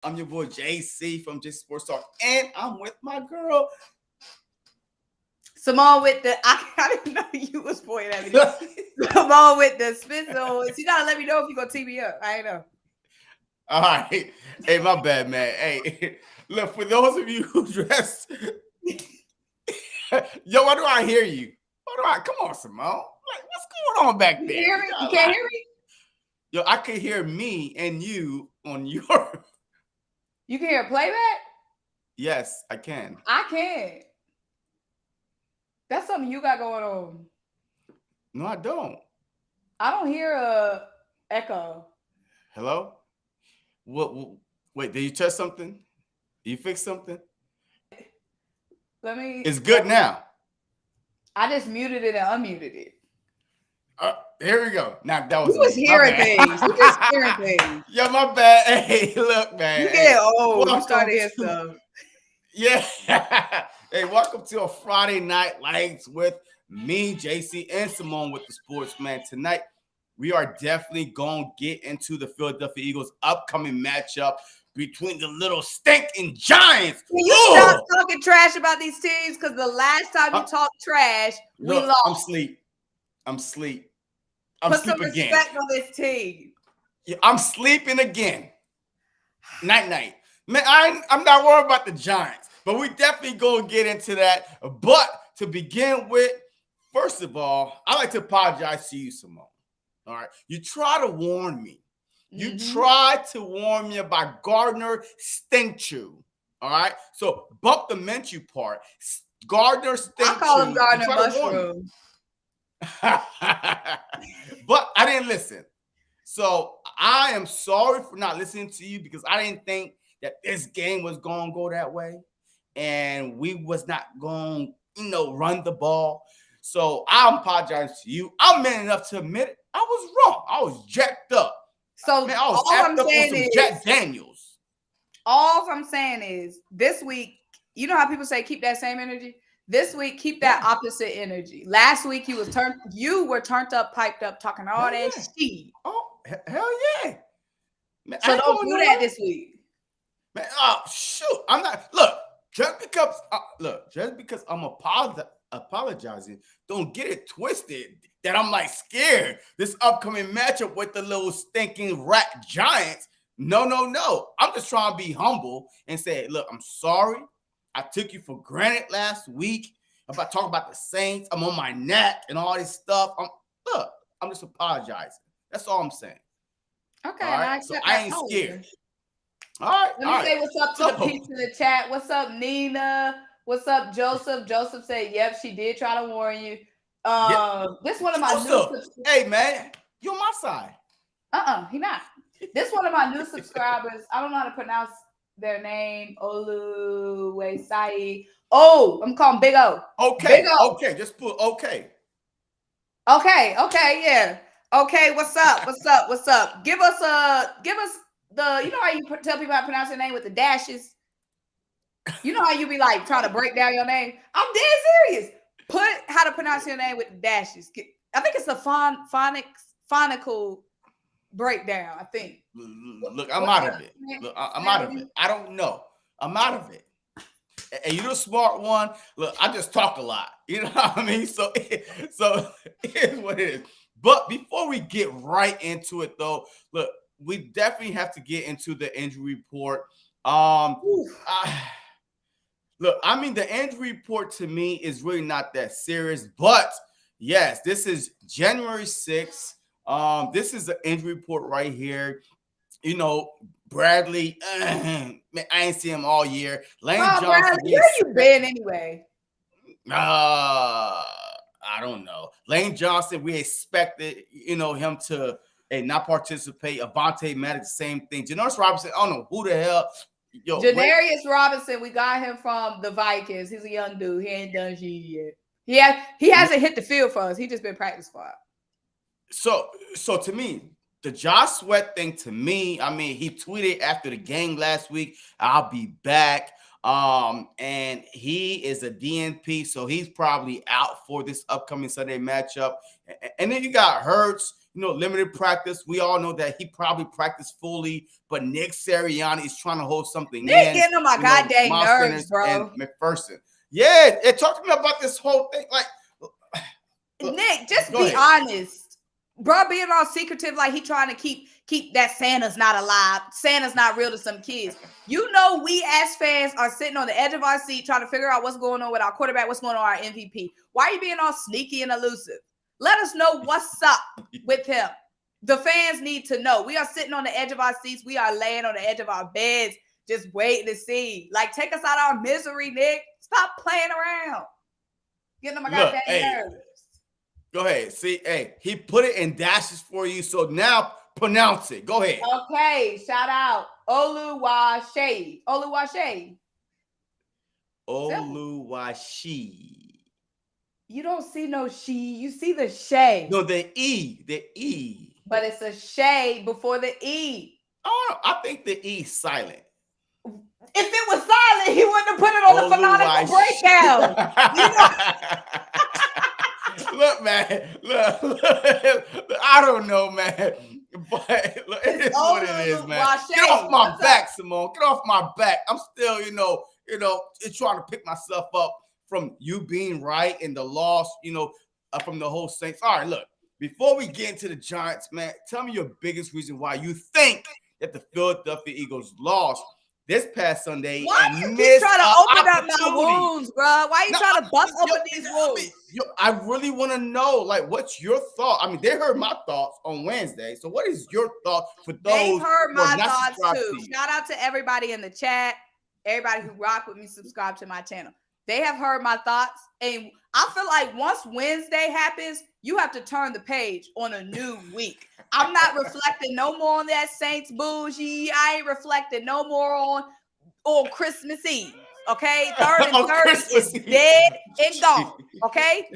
I'm your boy JC from J Sports Talk, and I'm with my girl. Symone with the I didn't know you was pointing at me. Symone with the spin zones. You gotta let me know if you gonna tee me up. I ain't know. All right. Hey, my bad, man. Hey, look, for those of you who dressed, yo, why do I hear you? Come on, Simone. Like, what's going on back You there? hear me? You can't hear me? Yo, I can hear me and you on your. You can hear playback? Yes, I can. I can't. That's something you got going on. No, I don't. I don't hear a echo. Hello? What wait, did you touch something? Did you fix something? Let me. It's good now. I just muted it and unmuted it. Here we go. Now that was You was me. My hearing bad. things. You just hearing things. Yo, my bad. Hey, look, man. You Hey, get old. You welcome started hearing to stuff. yeah. Hey, welcome to a Friday Night Lights with me, JC, and Simone with the Sports Man. Tonight, we are definitely going to get into the Philadelphia Eagles' upcoming matchup between the little stinking Giants. Can you stop talking trash about these teams? Because the last time you talked trash, we look, lost. I'm asleep. Put some respect on this team. Yeah, I'm sleeping again. Night. Man, I'm not worried about the Giants, but we definitely going to get into that. But to begin with, first of all, I like to apologize to you, Simone. All right. You try to warn me. You tried to warn me about Gardner Stinkchew. All right. So bump the menu part. Gardner Stinkchew. I call him Gardner Mushroom. But I didn't listen. So I am sorry for not listening to you because I didn't think that this game was going to go that way. And we was not going to, run the ball. So I apologize to you. I'm man enough to admit it. I was wrong. I was jacked up. So man, I was jacked up on some Jack Daniels. All I'm saying is this week, you know how people say keep that same energy? This week, keep that opposite energy. Last week, you were turned up, piped up, talking all that shit. Oh, hell yeah. Man, so don't do that this week. Man, oh, shoot. I'm not, look, just because I'm apologizing, don't get it twisted that I'm like scared. This upcoming matchup with the little stinking rat Giants. No. I'm just trying to be humble and say, look, I'm sorry. I took you for granted last week about talking about the Saints. I'm on my neck and all this stuff. I'm just apologizing. That's all I'm saying. Okay, all right? So I ain't scared. All right. Let me say what's up to the peeps in the chat. What's up, Nina? What's up, Joseph? Joseph said, yep, she did try to warn you. This one of my new hey man, you on my side. He not. This one of my new subscribers. I don't know how to pronounce their name. Oluwesai. Oh, I'm calling Big O. Okay. Big O. Okay, just put okay. Okay, yeah. Okay, what's up? Give us the, you know how you tell people how to pronounce your name with the dashes? You know how you be like trying to break down your name? I'm dead serious. Put how to pronounce your name with the dashes. I think it's the phonical breakdown, I think. Look, I'm out of it. Look, I'm out of it. I don't know. I'm out of it. And you're the smart one. Look, I just talk a lot. You know what I mean? So here's what it is. But before we get right into it, though, look, we definitely have to get into the injury report. Look, I mean, the injury report to me is really not that serious. But yes, this is January 6th. This is the injury report right here. You know, Bradley, man, I ain't seen him all year. Lane Johnson. Bradley, where you been anyway? I don't know. Lane Johnson, we expected, him to not participate. Avonte Maddox, same thing. Janoris Robinson, I don't know who the hell. Janarius Robinson, we got him from the Vikings. He's a young dude. He ain't done shit yet. He hasn't hit the field for us. He just been practice squad. So to me, the Josh Sweat thing, to me, I mean, he tweeted after the game last week, I'll be back. And he is a DNP, so he's probably out for this upcoming Sunday matchup. And then you got Hurts, limited practice. We all know that he probably practiced fully, but Nick Sirianni is trying to hold something Nick getting on my goddamn nerves, bro. And McPherson. Yeah, it talked to me about this whole thing. Like, Nick, just be honest. Bro, being all secretive, like he trying to keep that Santa's not alive. Santa's not real to some kids. We as fans are sitting on the edge of our seat trying to figure out what's going on with our quarterback, what's going on with our MVP. Why are you being all sneaky and elusive? Let us know what's up with him. The fans need to know. We are sitting on the edge of our seats. We are laying on the edge of our beds, just waiting to see. Like, take us out of our misery, Nick. Stop playing around. Getting on my goddamn nerves. Go ahead. See, he put it in dashes for you, so now pronounce it. Go ahead. Okay, shout out Oluwaseyi. You don't see no she, you see the shay. No, the E. But it's a shay before the E. Oh, I think the E silent. If it was silent, he wouldn't have put it on the phonetical breakdown. Look, man. Look, I don't know, man. But look, it is what it is, man. Get off my back, Symone. Get off my back. I'm still, it's trying to pick myself up from you being right and the loss, from the whole Saints. All right, look, before we get into the Giants, man, tell me your biggest reason why you think that the Philadelphia Eagles lost this past Sunday. Why you keep trying to open up my wounds, bro? Why you trying to bust open these wounds? I really want to know, like, what's your thought? I mean, they heard my thoughts on Wednesday. So what is your thought for those? They've heard my thoughts too. Shout out to everybody in the chat. Everybody who rock with me, subscribe to my channel. They have heard my thoughts. And I feel like once Wednesday happens, you have to turn the page on a new week. I'm not reflecting no more on that Saints bougie. I ain't reflecting no more on Christmas Eve. Okay, 3rd and 30 is dead and gone. Okay,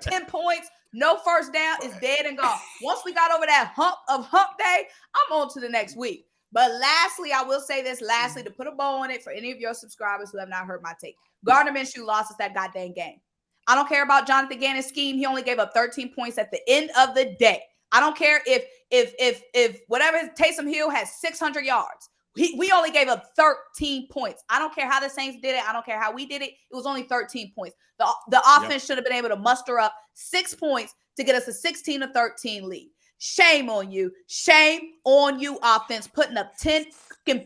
10 points, no first down is dead and gone. Once we got over that hump day, I'm on to the next week. But lastly, I will say this. Lastly, to put a bow on it for any of your subscribers who have not heard my take, Gardner Minshew lost us that goddamn game. I don't care about Jonathan Gannon's scheme. He only gave up 13 points at the end of the day. I don't care if whatever Taysom Hill has 600 yards. We only gave up 13 points. I don't care how the Saints did it. I don't care how we did it. It was only 13 points. The offense should have been able to muster up 6 points to get us a 16-13 lead. Shame on you. Shame on you, offense, putting up 10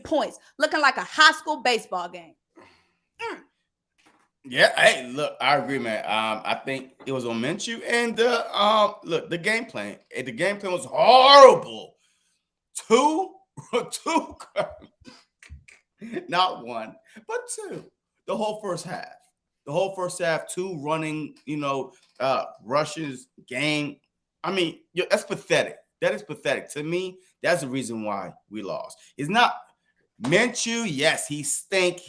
points, looking like a high school baseball game. Yeah, hey, look, I agree, man. I think it was on Minshew, and look, the game plan. The game plan was horrible. Two, not one, but two. The whole first half. 2 running, rushes game. I mean, that's pathetic. That is pathetic. To me, that's the reason why we lost. It's not Minshew. Yes, he stink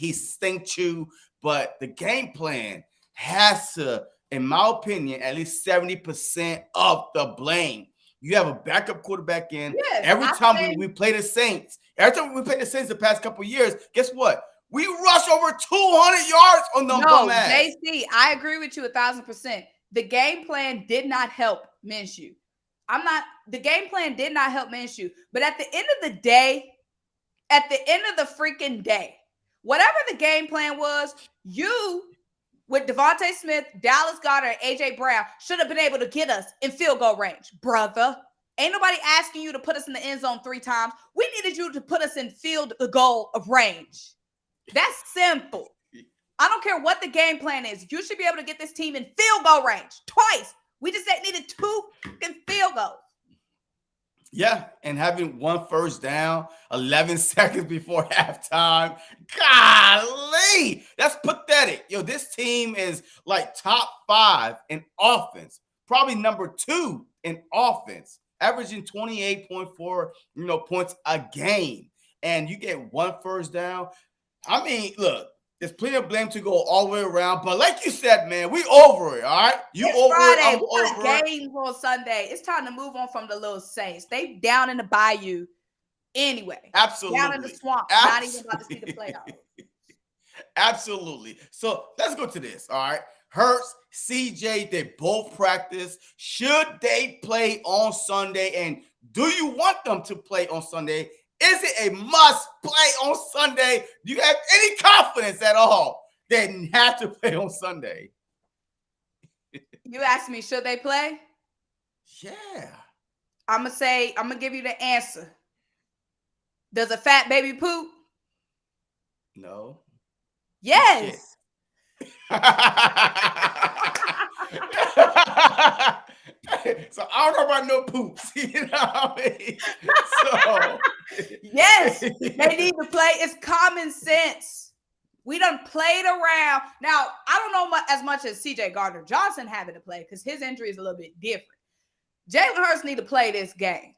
you. But the game plan has to, in my opinion, at least 70% of the blame. You have a backup quarterback in. Yes, every time we play the Saints, the past couple of years, guess what? We rush over 200 yards on them bum ass. JC, I agree with you 1,000%. The game plan did not help Minshew. The game plan did not help Minshew. But at the end of the day, whatever the game plan was, you, with Devontae Smith, Dallas Gardner, and A.J. Brown, should have been able to get us in field goal range, brother. Ain't nobody asking you to put us in the end zone 3 times. We needed you to put us in field goal of range. That's simple. I don't care what the game plan is. You should be able to get this team in field goal range twice. We just needed 2 field goals. Yeah, and having 1 first down, 11 seconds before halftime. Golly, that's pathetic. This team is like top 5 in offense, probably number 2 in offense, averaging 28.4, points a game. And you get 1 first down. I mean, look, there's plenty of blame to go all the way around. But like you said, man, we over it, all right? It's over Friday. It. I'm over games on Sunday. It's time to move on from the little Saints. They down in the bayou anyway. Absolutely. Down in the swamp. Absolutely. Not even about to see the playoffs. Absolutely. So let's go to this. All right. Hurts, CJ, they both practice. Should they play on Sunday? And do you want them to play on Sunday? Is it a must play on Sunday? Do you have any confidence at all they have to play on Sunday? You asked me, should they play? Yeah. I'm gonna give you the answer. Does a fat baby poop? No. Yes. So I don't know about no poops. You know what I mean? So yes, they need to play. It's common sense. We done played around. Now, I don't know as much as CJ Gardner Johnson having to play because his injury is a little bit different. Jalen Hurts need to play this game.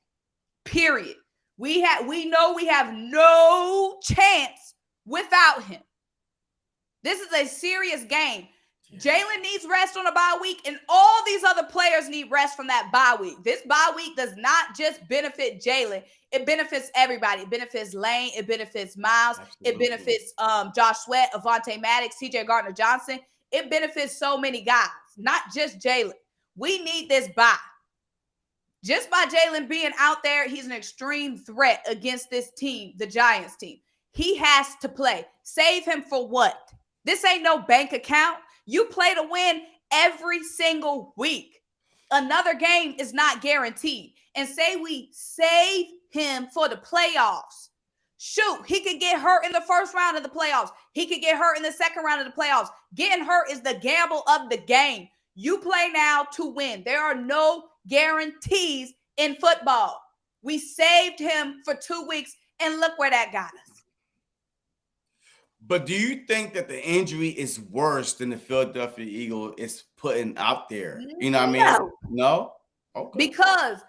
Period. We know we have no chance without him. This is a serious game. Jalen needs rest on a bye week, and all these other players need rest from that bye week. This bye week does not just benefit Jalen. It benefits everybody. It benefits Lane. It benefits Miles. Absolutely. It benefits Josh Sweat, Avonte Maddox, CJ Gardner Johnson. It benefits so many guys, not just Jalen. We need this bye. Just by Jalen being out there, he's an extreme threat against this team, the Giants team. He has to play. Save him for what? This ain't no bank account. You play to win every single week. Another game is not guaranteed. And say we save him for the playoffs. Shoot, he could get hurt in the first round of the playoffs. He could get hurt in the second round of the playoffs. Getting hurt is the gamble of the game. You play now to win. There are no guarantees in football. We saved him for 2 weeks, and look where that got us. But do you think that the injury is worse than the Philadelphia Eagle is putting out there? You know what I mean? No? Okay. Because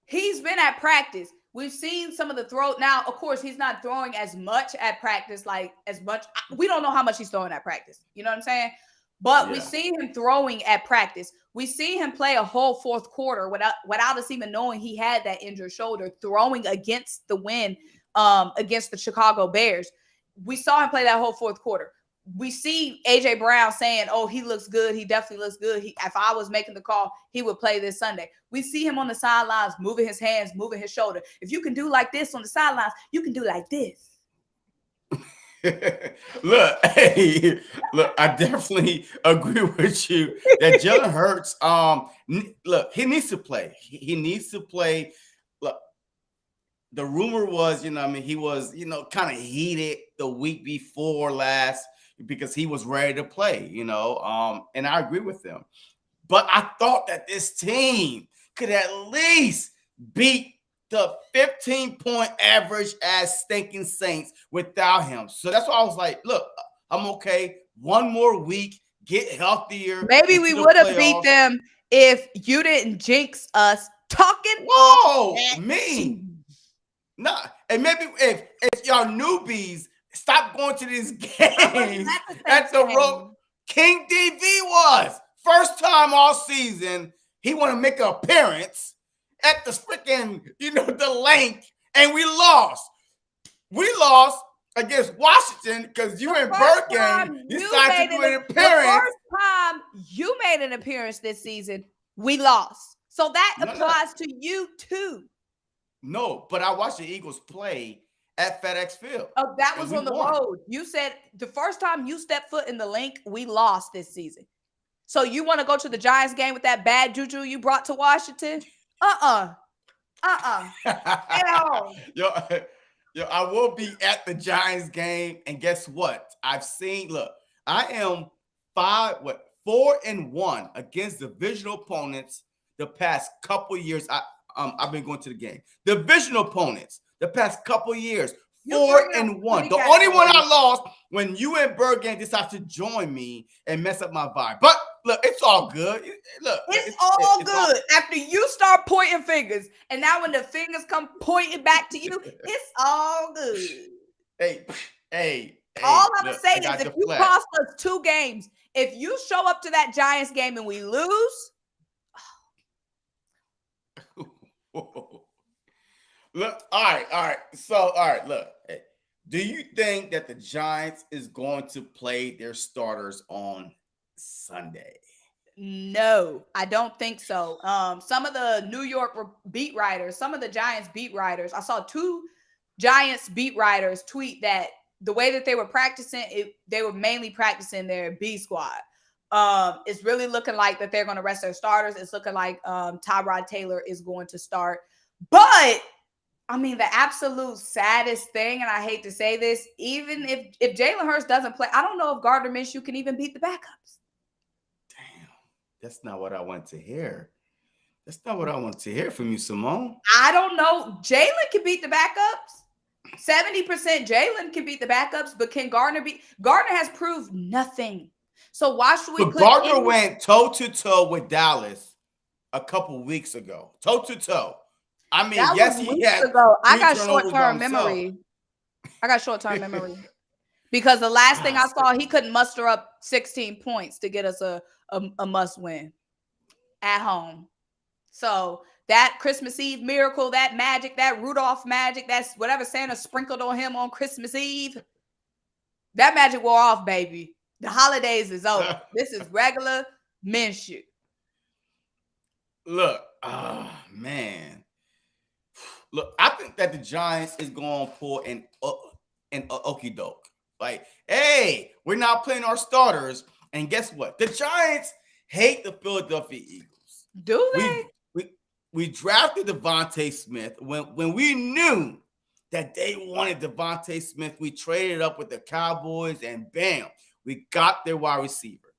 he's been at practice. We've seen some of the throw. Now, of course, he's not throwing as much at practice, like as much. We don't know how much he's throwing at practice. You know what I'm saying? But we see him throwing at practice. We see him play a whole fourth quarter without us even knowing he had that injured shoulder, throwing against the wind against the Chicago Bears. We saw him play that whole fourth quarter. We see A.J. Brown saying, oh, he looks good. He definitely looks good. If I was making the call, he would play this Sunday. We see him on the sidelines, moving his hands, moving his shoulder. If you can do like this on the sidelines, you can do like this. Look, I definitely agree with you that Jalen Hurts, look, he needs to play. He needs to play. Look, the rumor was, you know, I mean, he was, you know, kind of heated the week before last because he was ready to play, you know, and I agree with him. But I thought that this team could at least beat the 15-point average as stinking Saints without him. So that's why I was like, look, I'm okay. One more week, get healthier. Maybe we would have beat them if you didn't jinx us talking. Whoa, me. No, and maybe if y'all newbies stop going to these games at the road. King DV was first time all season. He want to make an appearance at the freaking, you know, the link, and we lost. We lost against Washington because you and Bergen decided to do an appearance. The first time you made an appearance this season, we lost. So that applies to you too. No, but I watched the Eagles play at FedEx Field. Oh, that was on the road. You said the first time you stepped foot in the link, we lost this season. So you want to go to the Giants game with that bad juju you brought to Washington? Yo, I will be at the Giants game, and guess what? Look, I am 4-1 against divisional opponents the past couple years. I've been going to the game. Divisional opponents the past couple years, 4-1. The only one I lost when you and Bergen decided to join me and mess up my vibe. But look, it's all good. Look, it's all good. After you start pointing fingers, and now when the fingers come pointing back to you, it's all good. Hey. All I'm gonna say is if you cost us 2 games, if you show up to that Giants game and we lose. Look, all right. So, all right, look. Hey, Do you think that the Giants is going to play their starters on Sunday? No, I don't think so. Some of the New York beat writers, some of the Giants beat writers, I saw two Giants beat writers tweet that the way that they were practicing, they were mainly practicing their B squad. It's really looking like that they're going to rest their starters. It's looking like Tyrod Taylor is going to start. But I mean, the absolute saddest thing, and I hate to say this, even if Jalen Hurts doesn't play, I don't know if Gardner Minshew can even beat the backups. Damn, that's not what I want to hear. That's not what I want to hear from you, Symone. I don't know. Jalen can beat the backups. 70% Jalen can beat the backups, but can Gardner beat? Gardner has proved nothing. So why should we But put Gardner went toe-to-toe with Dallas a couple weeks ago. Toe-to-toe. I mean, that yes, was he weeks had ago. I 3 got turnovers by short-term himself. memory. I got short-term memory. Because the last thing I saw, he couldn't muster up 16 points to get us a must win at home. So that Christmas Eve miracle, that magic, that Rudolph magic, that's whatever Santa sprinkled on him on Christmas Eve, that magic wore off, baby. The holidays is over. This is regular Minshew. Look, man. Look, I think that the Giants is going to pull an okie doke. Like, hey, we're not playing our starters. And guess what? The Giants hate the Philadelphia Eagles. Do they? We drafted Devontae Smith when we knew that they wanted Devontae Smith. We traded up with the Cowboys, and bam, we got their wide receiver.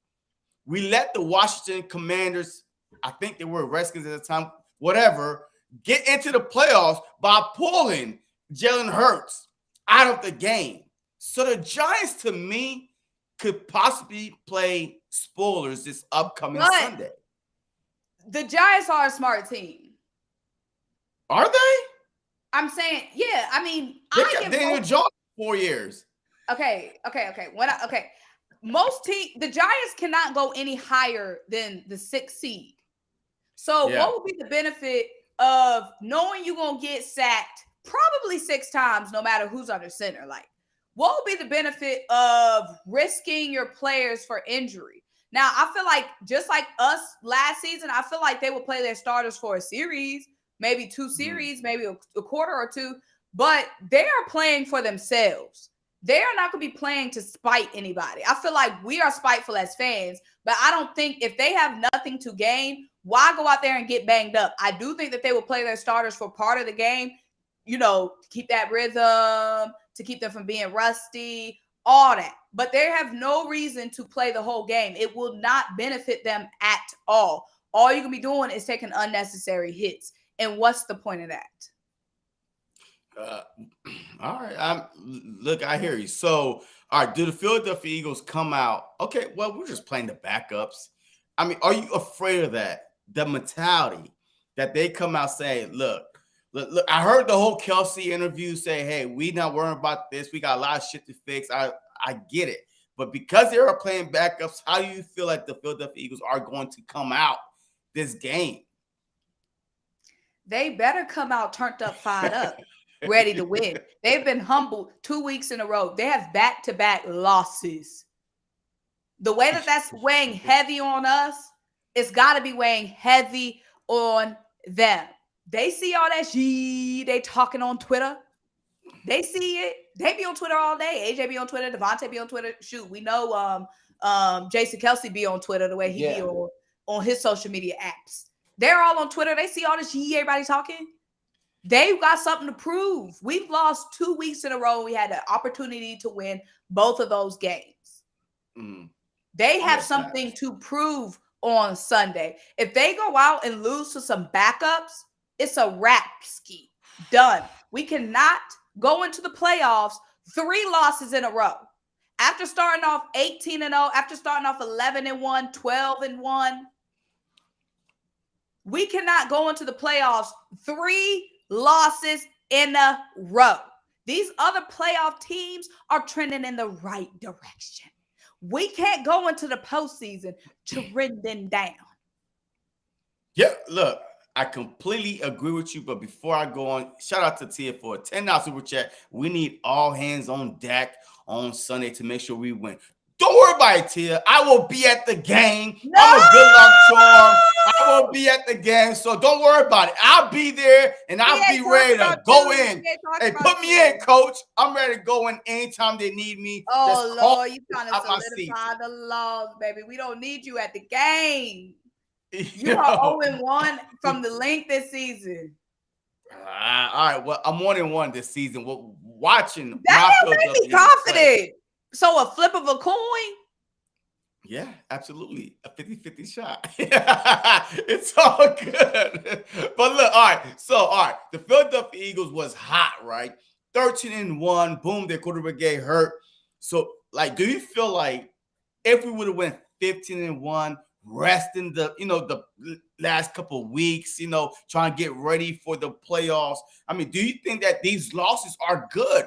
We let the Washington Commanders, I think they were Redskins at the time, whatever, get into the playoffs by pulling Jalen Hurts out of the game. So the Giants, to me, could possibly play spoilers this upcoming Sunday. The Giants are a smart team. Are they? I'm saying, yeah. I mean, they got Daniel Jones 4 years. Okay. Most teams, the Giants cannot go any higher than the 6th seed. So what would be the benefit of knowing you're going to get sacked probably 6 times, no matter who's under center? Like, what would be the benefit of risking your players for injury? Now, I feel like just like us last season, I feel like they would play their starters for a series, maybe 2 series, maybe a quarter or 2, but they are playing for themselves. They are not going to be playing to spite anybody. I feel like we are spiteful as fans, but I don't think if they have nothing to gain, why go out there and get banged up? I do think that they will play their starters for part of the game, to keep that rhythm, to keep them from being rusty, all that. But they have no reason to play the whole game. It will not benefit them at all. All you can be doing is taking unnecessary hits. And what's the point of that? All right. Look, I hear you. So, all right, do the Philadelphia Eagles come out? Okay, well, we're just playing the backups. I mean, are you afraid of that? The mentality that they come out saying, look, I heard the whole Kelsey interview say, hey, we not worrying about this. We got a lot of shit to fix. I get it. But because they are playing backups, how do you feel like the Philadelphia Eagles are going to come out this game? They better come out turned up, fired up, ready to win. They've been humbled 2 weeks in a row. They have back-to-back losses. The way that that's weighing heavy on us, it's got to be weighing heavy on them. They see all that shit they talking on Twitter. They see it. They be on Twitter all day. AJ be on Twitter. Devontae be on Twitter. Shoot, we know Jason Kelsey be on Twitter the way he be on his social media apps. They're all on Twitter. They see all this shit everybody talking. They've got something to prove. We've lost 2 weeks in a row. We had an opportunity to win both of those games. They have something to prove on Sunday. If they go out and lose to some backups, it's a wrap ski. Done. We cannot go into the playoffs 3 losses in a row. After starting off 18-0, after starting off 11-1, 12-1, we cannot go into the playoffs 3 losses in a row. These other playoff teams are trending in the right direction. We can't go into the postseason trending down. Yeah, look, I completely agree with you. But before I go on, shout out to Tia for a $10 super chat. We need all hands on deck on Sunday to make sure we win. Don't worry about it, Tia. I will be at the game. No! I'm a good luck charm. I will be at the game, so don't worry about it. I'll be there, and I'll be ready to go in. Hey, put me in, coach. I'm ready to go in anytime they need me. Oh, Lord, you trying to solidify the laws, baby. We don't need you at the game. You are 0-1 from the link this season. All right. Well, I'm 1-1 this season. Watching. That made me confident. So a flip of a coin? Yeah, absolutely. A 50-50 shot. It's all good. But look, all right. The Philadelphia Eagles was hot, right? 13-1. Boom, their quarterback get hurt. So, like, do you feel like if we would have went 15-1, resting the last couple of weeks, trying to get ready for the playoffs? I mean, do you think that these losses are good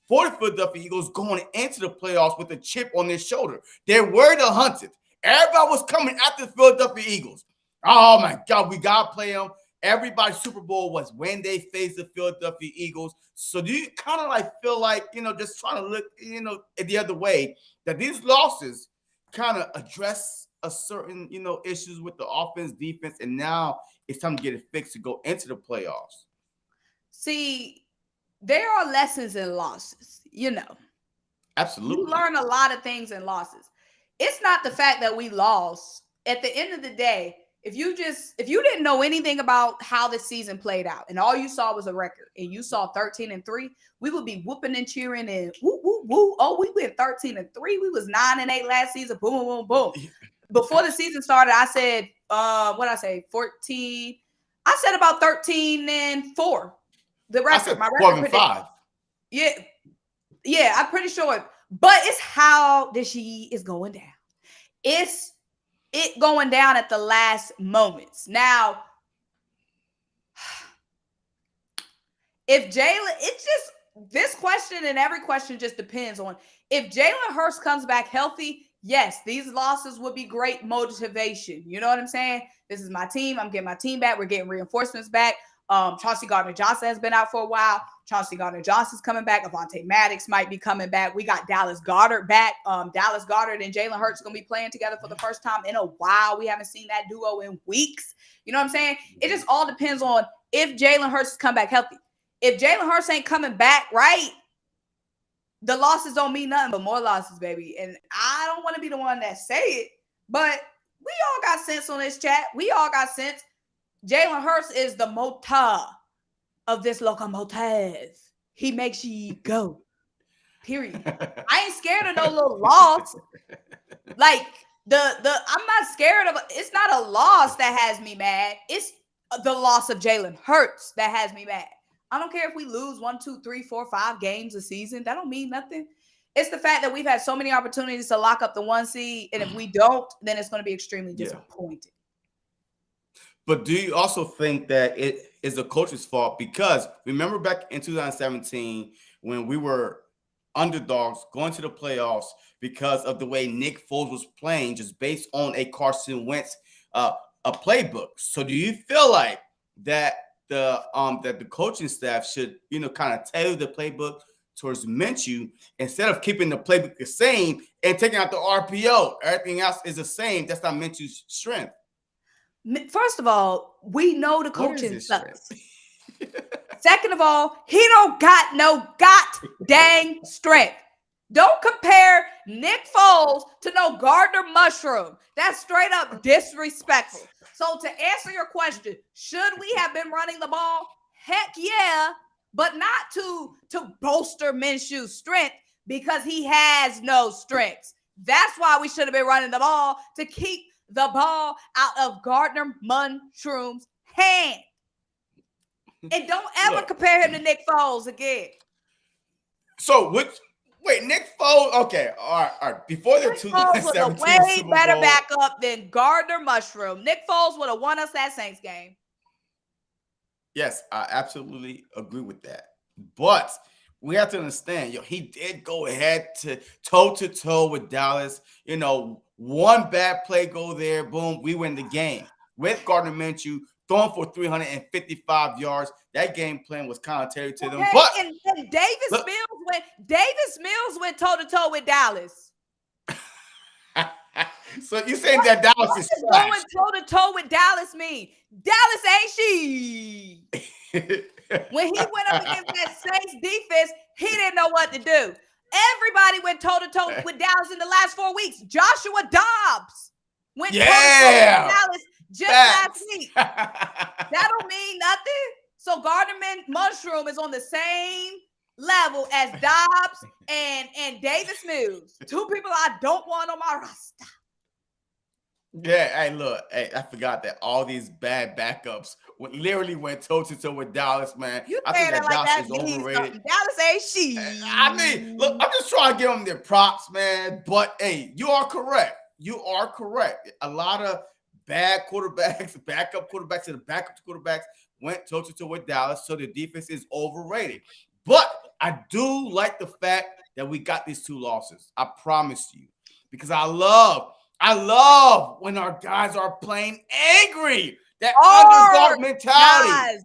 for the Philadelphia Eagles going into the playoffs with a chip on their shoulder? They were the hunted. Everybody was coming after the Philadelphia Eagles. Oh my God, we gotta play them. Everybody's Super Bowl was when they faced the Philadelphia Eagles. So do you kind of like feel like, just trying to look, the other way, that these losses kind of address a certain, issues with the offense, defense, and now it's time to get it fixed to go into the playoffs? See, there are lessons in losses, Absolutely. You learn a lot of things in losses. It's not the fact that we lost. At the end of the day, if you didn't know anything about how the season played out and all you saw was a record and you saw 13-3, we would be whooping and cheering and woo, woo, woo. Oh, we went 13-3. We was 9-8 last season. Boom, boom, boom. Before the season started, I said, what I say, 14. I said about 13-4. The record, my record. 12-5. Yeah, I'm pretty sure. But it's how this is going down. It's it going down at the last moments. Now, if Jalen, it's just this question and every question just depends on if Jalen Hurts comes back healthy. Yes, these losses would be great motivation. You know what I'm saying? This is my team. I'm getting my team back. We're getting reinforcements back. Chauncey Gardner-Johnson has been out for a while. Chauncey Gardner-Johnson's coming back. Avonte Maddox might be coming back. We got Dallas Goedert back. Dallas Goedert and Jalen Hurts going to be playing together for the first time in a while. We haven't seen that duo in weeks. You know what I'm saying? It just all depends on if Jalen Hurts come back healthy. If Jalen Hurts ain't coming back right, the losses don't mean nothing but more losses, baby. And I don't want to be the one that say it, but we all got sense on this chat. We all got sense. Jalen Hurts is the motor of this locomotive. He makes you go. Period. I ain't scared of no little loss. Like I'm not scared of. It's not a loss that has me mad. It's the loss of Jalen Hurts that has me mad. I don't care if we lose 1, 2, 3, 4, 5 games a season. That don't mean nothing. It's the fact that we've had so many opportunities to lock up the 1 seed, and if we don't, then it's going to be extremely disappointing. But do you also think that it is the coach's fault? Because remember back in 2017 when we were underdogs going to the playoffs because of the way Nick Foles was playing, just based on a Carson Wentz a playbook. So do you feel like that the coaching staff should kind of tailor the playbook towards Minshew instead of keeping the playbook the same and taking out the RPO? Everything else is the same. That's not Minshew's strength. First of all, we know the coaching sucks. Second of all, he don't got no dang strength. Don't compare Nick Foles to no Gardner mushroom. That's straight up disrespectful. So to answer your question, should we have been running the ball? Heck yeah, but not to bolster Minshew's strength because he has no strengths. That's why we should have been running the ball, to keep the ball out of Gardner Mushroom's hand. And don't ever compare him to Nick Foles again. So wait, Nick Foles, okay, all right. Before the 2017 was a way better backup than Gardner Mushroom. Nick Foles would have won us that Saints game. Yes, I absolutely agree with that. But we have to understand, he did go ahead to toe-to-toe with Dallas. One bad play go there, boom, we win the game. With Gardner Minshew throwing for 355 yards. That game plan was contrary to them. Okay, But and Davis Mills went toe to toe with Dallas. so you saying that Dallas is going trash? toe to toe with Dallas mean? Dallas ain't she. When he went up against that Saints defense, he didn't know what to do. Everybody went toe to toe with Dallas in the last 4 weeks. Joshua Dobbs went toe to toe with Dallas just last week. That don't mean nothing. So Gardner Mushroom is on the same level as Dobbs and Davis Mills. Two people I don't want on my roster. Yeah, hey, look, hey, I forgot that all these bad backups literally went toe to toe with Dallas, man. You I think that like Dallas that is overrated. Dallas ain't she. I mean, look, I'm just trying to give them their props, man. But hey, you are correct. You are correct. A lot of bad quarterbacks, backup quarterbacks, and the backup quarterbacks went toe to toe with Dallas, so the defense is overrated. But I do like the fact that we got these 2 losses. I promise you, because I love when our guys are playing angry. That underdog mentality.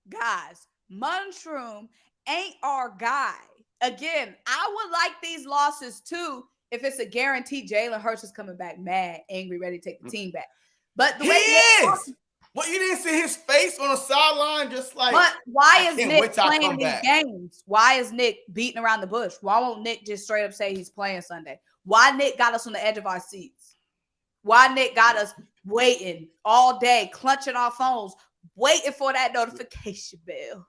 Guys, Mushroom ain't our guy. Again, I would like these losses too if it's a guarantee Jalen Hurts is coming back mad, angry, ready to take the team back. But the way he is. Well, you didn't see his face on the sideline, just like. But why is Nick playing these games? Why is Nick beating around the bush? Why won't Nick just straight up say he's playing Sunday? Why Nick got us on the edge of our seats? Why Nick got us waiting all day, clutching our phones, waiting for that notification bell?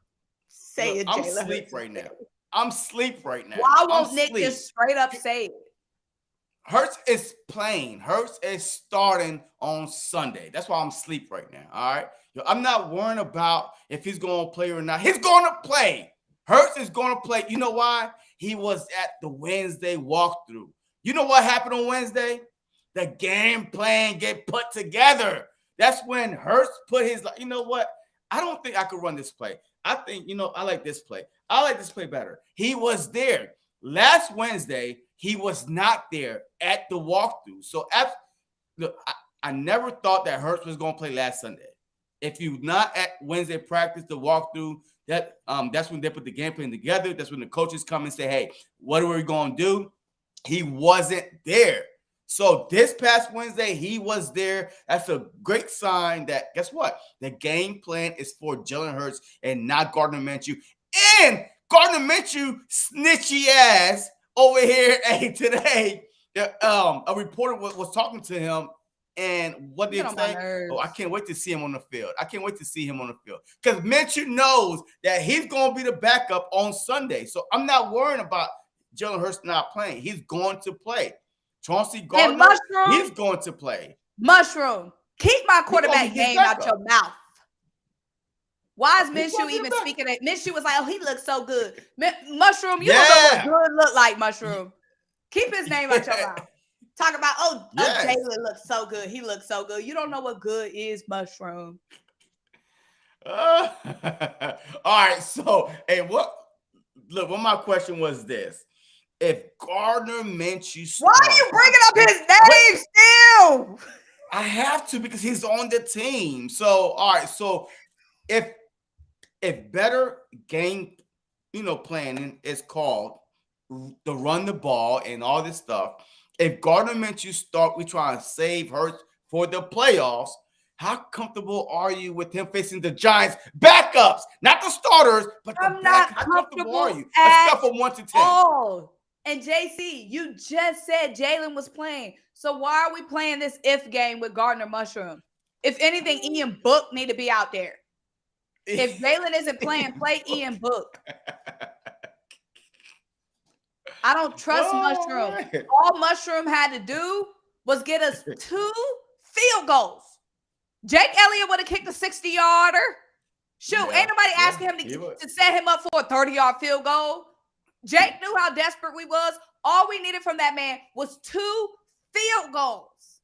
I'm asleep right now. Why won't Nick just straight up say it? Hurts is playing. Hurts is starting on Sunday. That's why I'm asleep right now. All right. I'm not worrying about if he's going to play or not. He's going to play. Hurts is going to play. You know why? He was at the Wednesday walkthrough. You know what happened on Wednesday? The game plan get put together. That's when Hurts put his, you know what? I don't think I could run this play. I think, I like this play. I like this play better. He was there. Last Wednesday, he was not there at the walkthrough. So look, I never thought that Hurts was going to play last Sunday. If you're not at Wednesday practice, the walkthrough, that's when they put the game plan together. That's when the coaches come and say, hey, what are we going to do? He wasn't there. So this past Wednesday, he was there. That's a great sign that, guess what? The game plan is for Jalen Hurts and not Gardner Minshew. And Gardner Minshew snitchy ass over here today. A reporter was talking to him, and what did he say? Oh, I can't wait to see him on the field. Because Minshew knows that he's going to be the backup on Sunday. So I'm not worrying about Jalen Hurts not playing. He's going to play. Chauncey Gardner, he's going to play. Mushroom, keep my quarterback game out your mouth. Why is Minshew even speaking? Minshew was like, oh, he looks so good. Mushroom, you don't know what good look like, Mushroom. Keep his name out your mouth. Talk about, Jalen looks so good. He looks so good. You don't know what good is, Mushroom. All right. So, hey, what my question was this. If Gardner Minshew why are you bringing up his name still? I have to because he's on the team. So, all right. So, if better game, planning is called to run the ball and all this stuff, if Gardner Minshew we try to save Hurts for the playoffs, how comfortable are you with him facing the Giants backups, not the starters, but the backups? How comfortable are you? Let's go from 1 to 10. Oh, and JC, you just said Jalen was playing. So why are we playing this if game with Gardner Mushroom? If anything, Ian Book need to be out there. If Jalen isn't playing, play Ian Book. I don't trust Mushroom. Man. All Mushroom had to do was get us 2 field goals. Jake Elliott would have kicked a 60-yarder. Shoot, ain't nobody asking him to set him up for a 30-yard field goal. Jake knew how desperate we was. All we needed from that man was 2 field goals.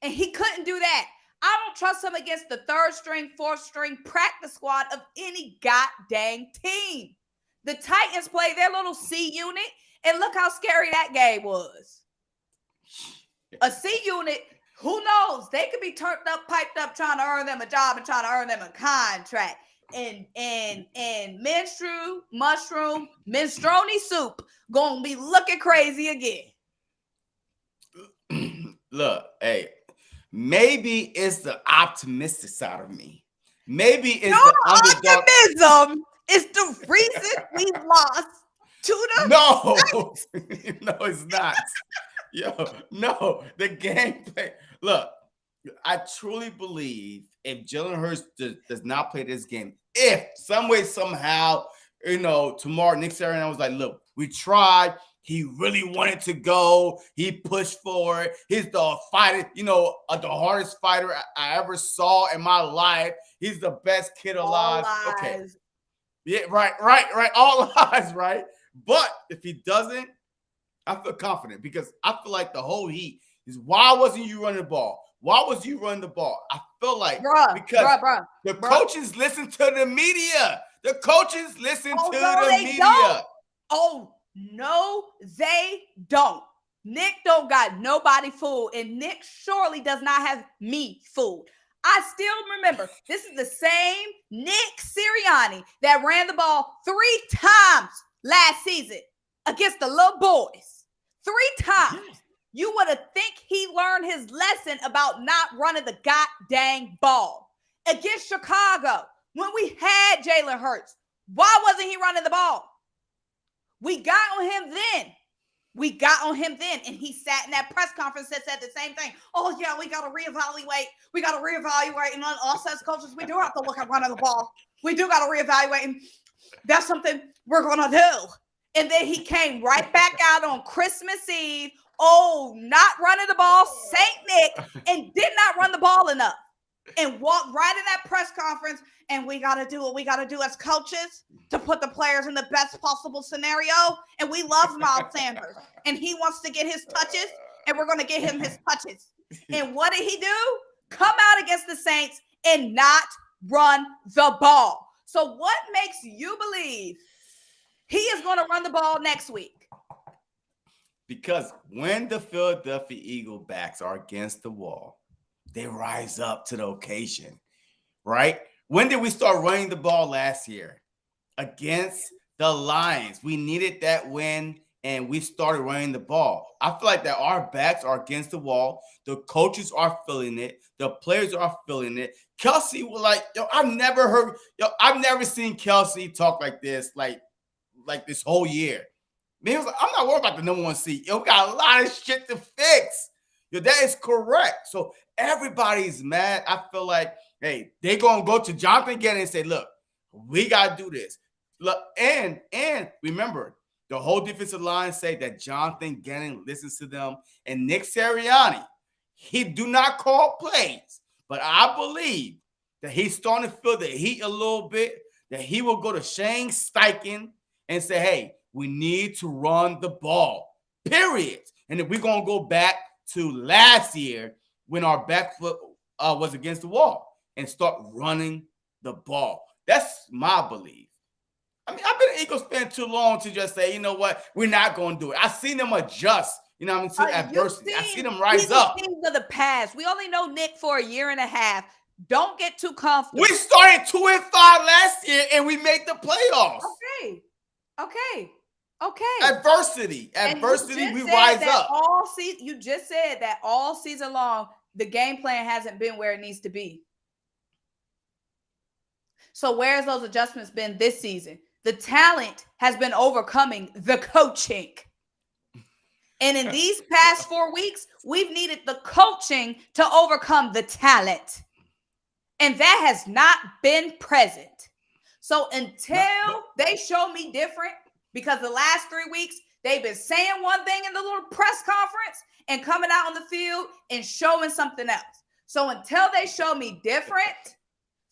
And he couldn't do that. I don't trust him against the 3rd string, 4th string practice squad of any goddamn team. The Titans played their little C unit, and look how scary that game was. A C unit Who knows? They could be turned up, piped up, trying to earn them a job and trying to earn them a contract. And mushroom, minestrone soup gonna be looking crazy again. Look, hey, maybe it's the optimistic side of me. Maybe it's the underdog. Optimism is the reason we lost to the No, no, it's not. Yo, no, the gameplay. Look, I truly believe if Jalen Hurts does not play this game, if some way, somehow, tomorrow Nick Sirianni was like, look, we tried. He really wanted to go. He pushed for it. He's the fighter, the hardest fighter I ever saw in my life. He's the best kid alive. Okay. Yeah, right. All lies, right? But if he doesn't, I feel confident because I feel like the whole heat is why wasn't you running the ball? Why was you running the ball? I feel like because the coaches listen to the media. The coaches listen to the media. Don't. Oh, no, they don't. Nick don't got nobody fooled, and Nick surely does not have me fooled. I still remember this is the same Nick Sirianni that ran the ball 3 times last season against the little boys. 3 times. Yes. You would have think he learned his lesson about not running the goddamn ball. Against Chicago, when we had Jalen Hurts, why wasn't he running the ball? We got on him then. And he sat in that press conference that said the same thing. Oh, yeah, we got to reevaluate. And on us as coaches, we do have to look at running the ball. We do got to reevaluate. And that's something we're going to do. And then he came right back out on Christmas Eve. Oh, not running the ball, St. Nick, and did not run the ball enough. And walked right in that press conference. And we got to do what we got to do as coaches to put the players in the best possible scenario. And we love Miles Sanders. And he wants to get his touches. And we're going to get him his touches. And what did he do? Come out against the Saints and not run the ball. So what makes you believe he is going to run the ball next week? Because when the Philadelphia Eagle backs are against the wall, they rise up to the occasion, right? When did we start running the ball last year? Against the Lions. We needed that win, and we started running the ball. I feel like that our backs are against the wall. The coaches are feeling it. The players are feeling it. Kelsey was like, I've never seen Kelsey talk like this, like this whole year. Man, he was like, I'm not worried about the number 1 seed. We got a lot of shit to fix. That is correct. So everybody's mad. I feel like, hey, they're going to go to Jonathan Gannon and say, look, we got to do this. Look, and remember, the whole defensive line say that Jonathan Gannon listens to them. And Nick Sirianni, he do not call plays. But I believe that he's starting to feel the heat a little bit, that he will go to Shane Steichen and say, hey, we need to run the ball, period. And then we're going to go back to last year when our back foot was against the wall and start running the ball. That's my belief. I mean, I've been an Eagles fan too long to just say, you know what, we're not going to do it. I've seen them adjust, to adversity. I've seen them rise up. Things of the past. We only know Nick for a year and a half. Don't get too comfortable. We started 2-5 last year and we made the playoffs. Okay. Adversity, we rise up. You just said that all season long, the game plan hasn't been where it needs to be. So where's those adjustments been this season? The talent has been overcoming the coaching. And in these past 4 weeks, we've needed the coaching to overcome the talent. And that has not been present. So until they show me different, because the last 3 weeks, they've been saying one thing in the little press conference and coming out on the field and showing something else. So until they show me different,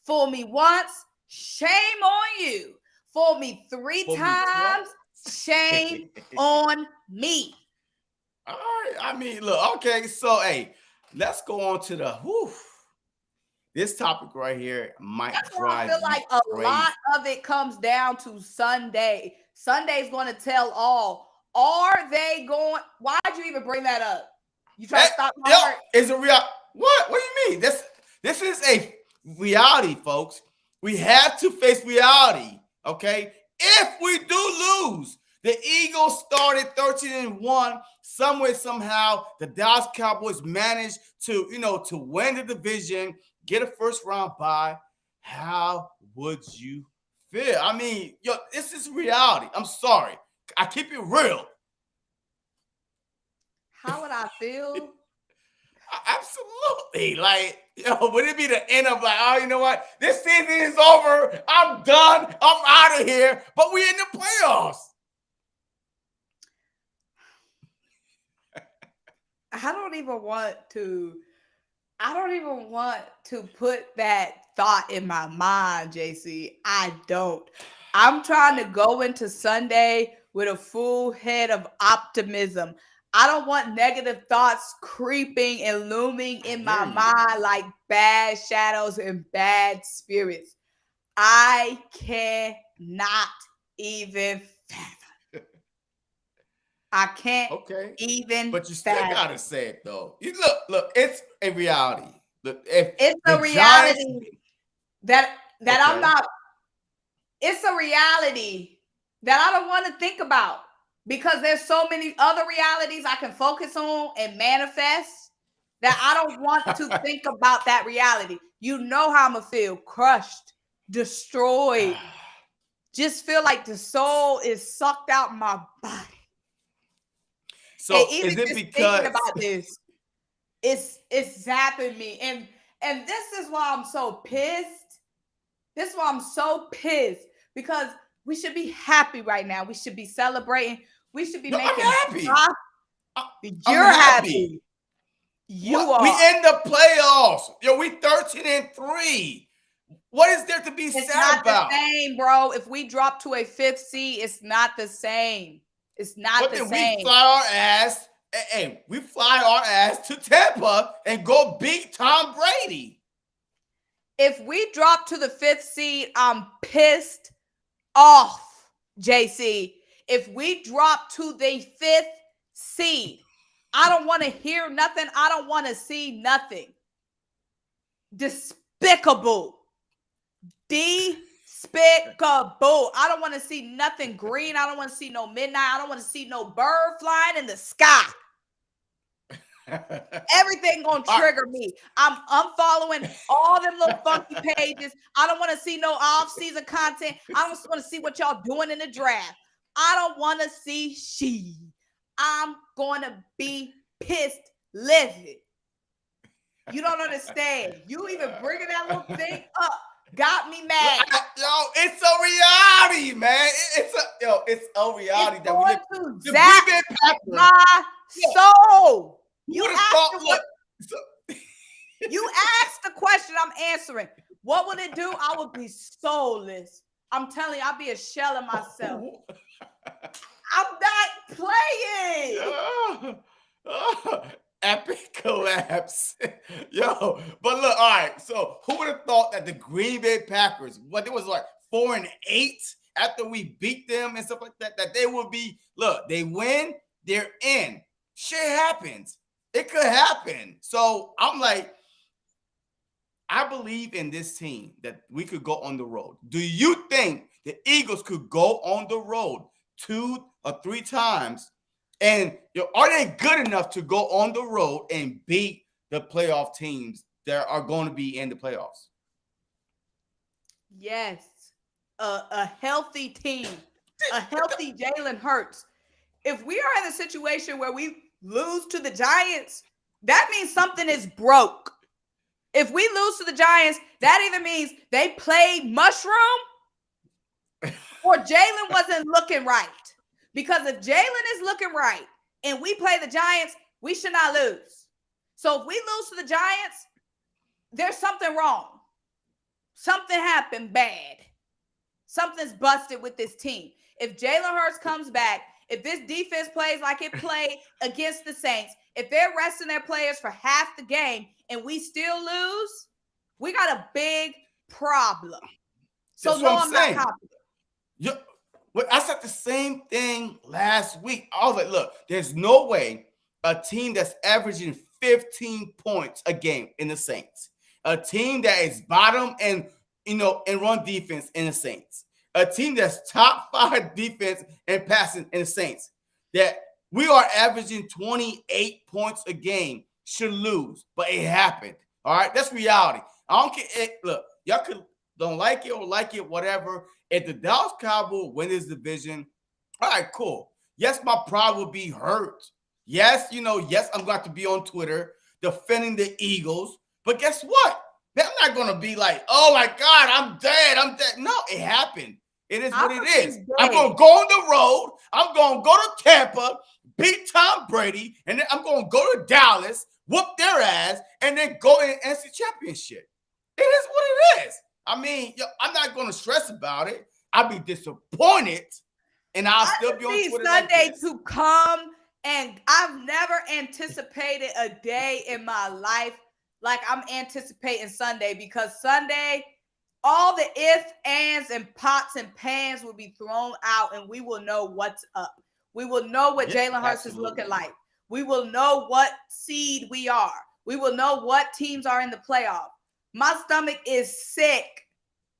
fool me once, shame on you. Fool me 3 times, shame on me. All right. I mean, look, okay. So, hey, let's go on to this topic right here might drive you crazy. I feel like a lot of it comes down to Sunday. Sunday's going to tell all. Are they going? Why'd you even bring that up? You try to stop my heart? It's a real. What? What do you mean? This is a reality, folks. We have to face reality. Okay. If we do lose, the Eagles started 13-1. Somewhere, somehow, the Dallas Cowboys managed to, to win the division, get a first round bye. How would you feel? I mean, this is reality. I'm sorry. I keep it real. How would I feel? Absolutely. Like, would it be the end of like, oh, you know what? This season is over. I'm done. I'm out of here. But we're in the playoffs. I don't even want to put that thought in my mind, JC. I don't. I'm trying to go into Sunday with a full head of optimism. I don't want negative thoughts creeping and looming in my mind like bad shadows and bad spirits. I cannot even fathom. I can't even. But you still gotta say it though. You look, it's a reality. Look, it's a reality that I'm not. It's a reality that I don't want to think about because there's so many other realities I can focus on and manifest that I don't want to think about that reality. You know how I'm gonna feel: crushed, destroyed. Just feel like the soul is sucked out my body. So and even is it just because thinking about this, it's zapping me, and this is why I'm so pissed. This is why I'm so pissed because we should be happy right now. We should be celebrating. We should be making. I'm happy. You're happy. You are. We in the playoffs. We 13-3. What is there to be sad about? It's not the same, bro. If we drop to a 5th seed, it's not the same. It's not the same. We fly our ass. Hey, we fly our ass to Tampa and go beat Tom Brady. If we drop to the 5th seed, I'm pissed off, JC. If we drop to the 5th seed, I don't want to hear nothing. I don't want to see nothing. Despicable. Despicable. I don't want to see nothing green. I don't want to see no midnight. I don't want to see no bird flying in the sky. Everything gonna trigger me. I'm unfollowing all them little funky pages. I don't want to see no off-season content. I don't want to see what y'all doing in the draft. I don't want to see shit. I'm going to be pissed livid. You don't understand. You even bringing that little thing up got me mad. It's a reality, man. It's a reality it's that we live. To zap my soul. You asked the question, I'm answering. What would it do? I would be soulless. I'm telling you, I'll be a shell of myself. I'm not playing. Epic collapse. But look, all right. So who would have thought that the Green Bay Packers, it was like 4-8 after we beat them and stuff like that, that they would be, look, they win, they're in. Shit happens. It could happen. So I'm like, I believe in this team that we could go on the road. Do you think the Eagles could go on the road 2 or 3 times? And are they good enough to go on the road and beat the playoff teams that are going to be in the playoffs? Yes. A healthy team. A healthy Jalen Hurts. If we are in a situation where we lose to the Giants, that means something is broke. If we lose to the Giants, that either means they played mushroom or Jalen wasn't looking right. Because if Jalen is looking right and we play the Giants, we should not lose. So if we lose to the Giants, there's something wrong. Something happened bad. Something's busted with this team. If Jalen Hurts comes back, if this defense plays like it played against the Saints, if they're resting their players for half the game and we still lose, we got a big problem. So no, I'm not confident. I said the same thing last week. I was like, look, there's no way a team that's averaging 15 points a game in the Saints. A team that is bottom and in run defense in the Saints. A team that's top 5 defense and passing in the Saints. That we are averaging 28 points a game should lose, but it happened. All right, that's reality. I don't care. Look, y'all don't like it or like it, whatever. If the Dallas Cowboys win this division, all right, cool. Yes, my pride will be hurt. Yes, yes, I'm going to be on Twitter defending the Eagles. But guess what? I'm not going to be like, oh my God, I'm dead. No, it happened. It is what it is. I'm going to go on the road. I'm going to go to Tampa, beat Tom Brady, and then I'm going to go to Dallas, whoop their ass, and then go in NFC Championship. It is what it is. I mean, I'm not going to stress about it. I'll be disappointed, and I'll still be on Twitter Sunday to come, and I've never anticipated a day in my life like I'm anticipating Sunday, because Sunday, all the ifs, ands, and pots and pans will be thrown out, and we will know what's up. We will know what Jalen Hurts is looking like. We will know what seed we are. We will know what teams are in the playoff. My stomach is sick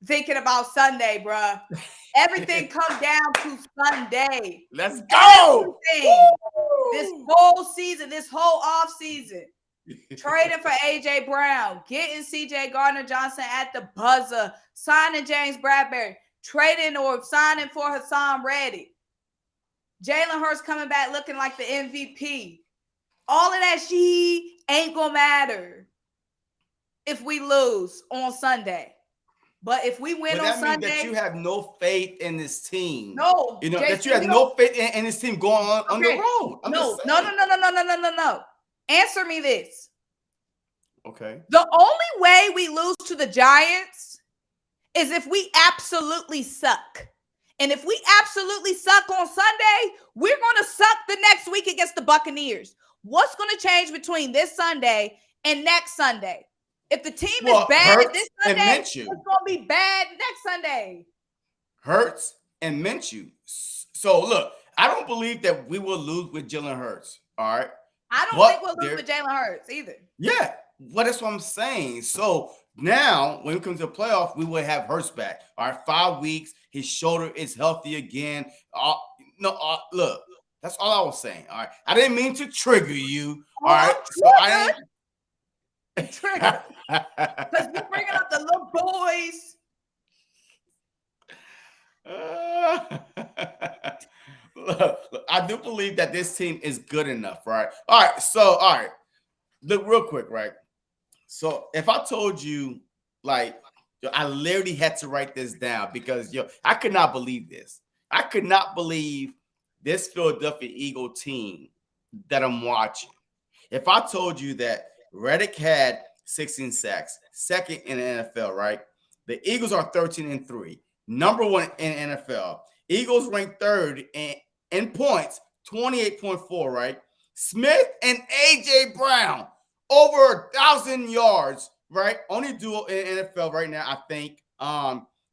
thinking about Sunday, bruh. Everything comes down to Sunday. Let's go. This whole season, this whole off season. Trading for A.J. Brown, getting C.J. Gardner Johnson at the buzzer, signing James Bradbury, trading or signing for Hassan Reddick, Jalen Hurts coming back looking like the MVP. All of that shit ain't gonna matter if we lose on Sunday. But if we win on Sunday, that you have no faith in this team. No, that you have no faith in this team going on the road. No. Answer me this. Okay. The only way we lose to the Giants is if we absolutely suck. And if we absolutely suck on Sunday, we're going to suck the next week against the Buccaneers. What's going to change between this Sunday and next Sunday? If the team is bad this Sunday, it's going to be bad next Sunday. Hurts and Minshew. So, look, I don't believe that we will lose with Jalen Hurts. All right. I don't think we'll lose with Jalen Hurts either. Yeah. Well, that's what I'm saying. So now when it comes to the playoff, we will have Hurts back. All right. 5 weeks. His shoulder is healthy again. Look, that's all I was saying. All right. I didn't mean to trigger you. All right. So I didn't trigger. Because you're bringing up the little boys. Look, I do believe that this team is good enough, right? All right. Look, real quick, right? So if I told you, like, I literally had to write this down because, I could not believe this. I could not believe this Philadelphia Eagle team that I'm watching. If I told you that Reddick had 16 sacks, second in the NFL, right? The Eagles are 13-3, number 1 in NFL. Eagles ranked 3rd in points, 28.4, right? Smith and A.J. Brown, over 1,000 yards, right? Only duo in NFL right now, I think.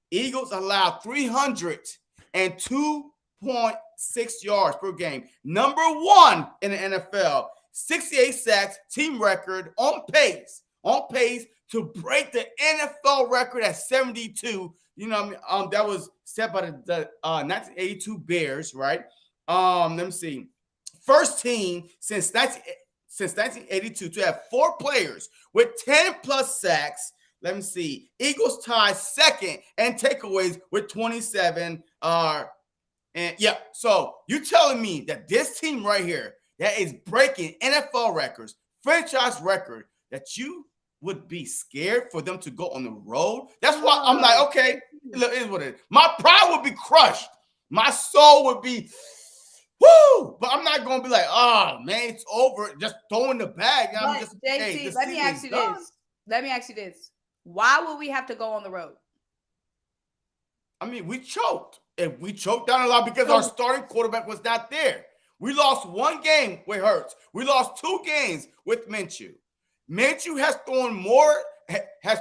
Eagles allowed 302.6 yards per game. Number 1 in the NFL. 68 sacks, team record, on pace to break the NFL record at 72. That was set by the 1982 Bears, right? Let me see. First team since 1982 to have 4 players with 10 plus sacks. Let me see. Eagles tie second and takeaways with 27. So you telling me that this team right here that is breaking NFL records, franchise record, that you would be scared for them to go on the road? That's why I'm like, okay, look, it is what it is. My pride would be crushed. My soul would be, whoo! But I'm not going to be like, oh, man, it's over. Just throwing the bag. I'm just, JT, let me ask you this. Why would we have to go on the road? I mean, we choked. And we choked down a lot because our starting quarterback was not there. We lost 1 game with Hurts. We lost 2 games with Minshew. Minshew has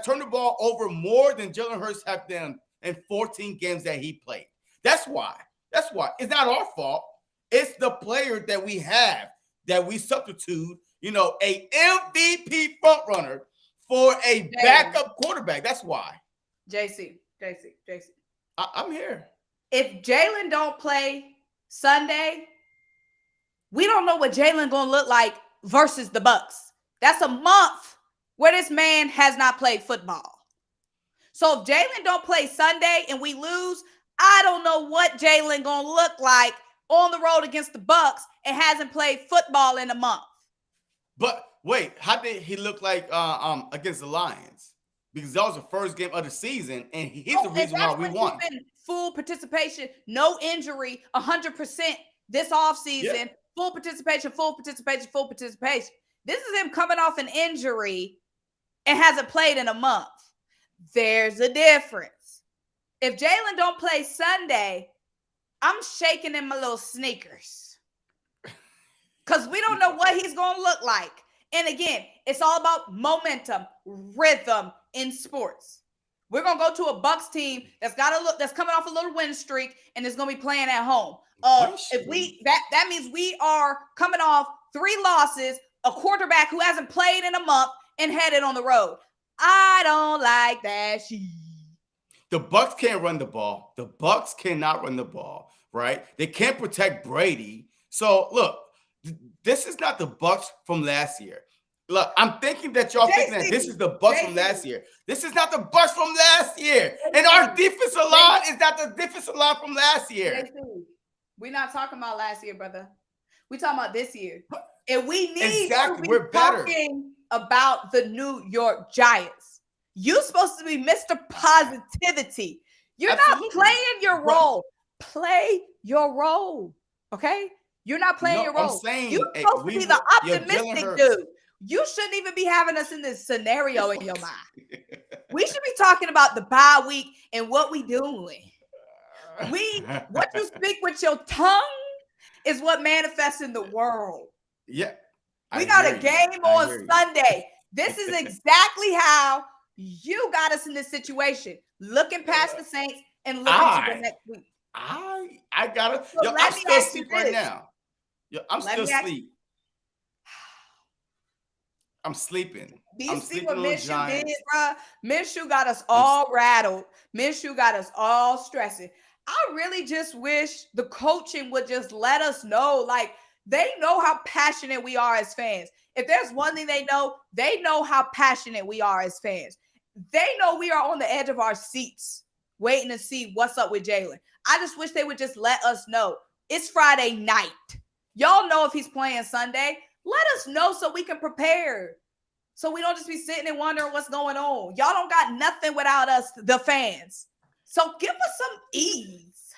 turned the ball over more than Jalen Hurts have done in 14 games that he played. That's why. It's not our fault. It's the player that we have, that we substitute, a MVP front runner for a backup quarterback. That's why. JC. I'm here. If Jalen don't play Sunday, we don't know what Jalen gonna look like versus the Bucks. That's a month where this man has not played football. So if Jalen don't play Sunday and we lose, I don't know what Jalen gonna look like on the road against the Bucks and hasn't played football in a month. But wait, how did he look like against the Lions? Because that was the first game of the season, and he's the reason why we won. Full participation, no injury, 100% this offseason. Yeah. Full participation. This is him coming off an injury and hasn't played in a month. There's a difference. If Jalen don't play Sunday, I'm shaking in my little sneakers because we don't know what he's going to look like. And again, it's all about momentum, rhythm in sports. We're going to go to a Bucks team that's coming off a little win streak and is going to be playing at home. That means we are coming off 3 losses, a quarterback who hasn't played in a month and headed on the road. I don't like that shit. The Bucks can't run the ball. The Bucks cannot run the ball, right? They can't protect Brady. So look, this is not the Bucks from last year. Look, I'm thinking that y'all thinking that this is the Bucks from last year. This is not the Bucks from last year. And our defensive line is not the defensive line from last year. We're not talking about last year, brother. We're talking about this year. And we need to be talking about the New York Giants. You're supposed to be Mr. Positivity. You're not playing your role. Play your role, okay? You're not playing your role. You're supposed to be the optimistic dude. You shouldn't even be having us in this scenario in your mind. We should be talking about the bye week and what we doing. What you speak with your tongue is what manifests in the world. Yeah. We got a game on Sunday. This is exactly how you got us in this situation. Looking past the Saints and looking to the next week. I gotta. So I'm still asleep right now. I'm still asleep. I'm sleeping. You see what Minshew did, bro? Minshew got us all rattled. Minshew got us all stressing. I really just wish the coaching would just let us know, like, they know how passionate we are as fans. If there's one thing they know how passionate we are as fans. They know we are on the edge of our seats waiting to see what's up with Jalen. I just wish they would just let us know. It's Friday night. Y'all know if he's playing Sunday. Let us know so we can prepare. So we don't just be sitting and wondering what's going on. Y'all don't got nothing without us, the fans. So give us some ease.